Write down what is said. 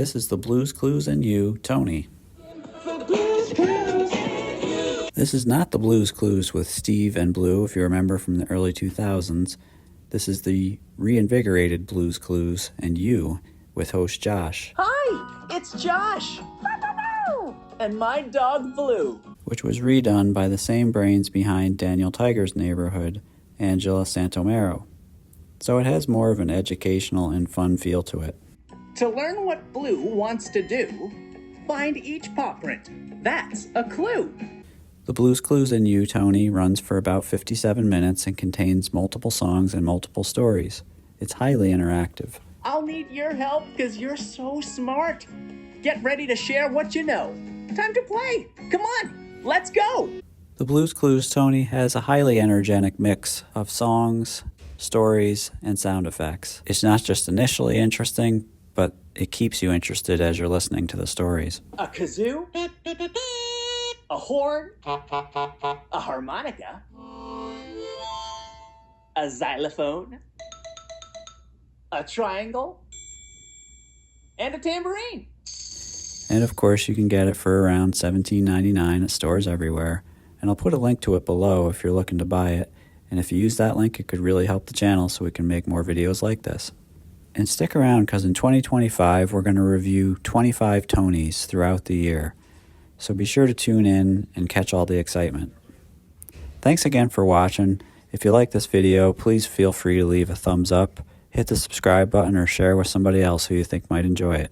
This is the Blues Clues and You, Tonie. This is not the Blues Clues with Steve and Blue, if you remember from the early 2000s. This is the reinvigorated Blues Clues and You with host Josh. Hi, it's Josh. And my dog Blue. Which was redone by the same brains behind Daniel Tiger's Neighborhood, Angela Santomero. So it has more of an educational and fun feel to it. To learn what Blue wants to do, find each paw print. That's a clue. The Blues Clues and You, Tonie, runs for about 57 minutes and contains multiple songs and multiple stories. It's highly interactive. I'll need your help because you're so smart. Get ready to share what you know. Time to play. Come on, let's go. The Blues Clues, Tonie, has a highly energetic mix of songs, stories, and sound effects. It's not just initially interesting, but it keeps you interested as you're listening to the stories. A kazoo, a horn, a harmonica, a xylophone, a triangle, and a tambourine. And of course, you can get it for around $17.99 at stores everywhere. And I'll put a link to it below if you're looking to buy it. And if you use that link, it could really help the channel so we can make more videos like this. And stick around, because in 2025, we're going to review 25 Tonies throughout the year. So be sure to tune in and catch all the excitement. Thanks again for watching. If you like this video, please feel free to leave a thumbs up, hit the subscribe button, or share with somebody else who you think might enjoy it.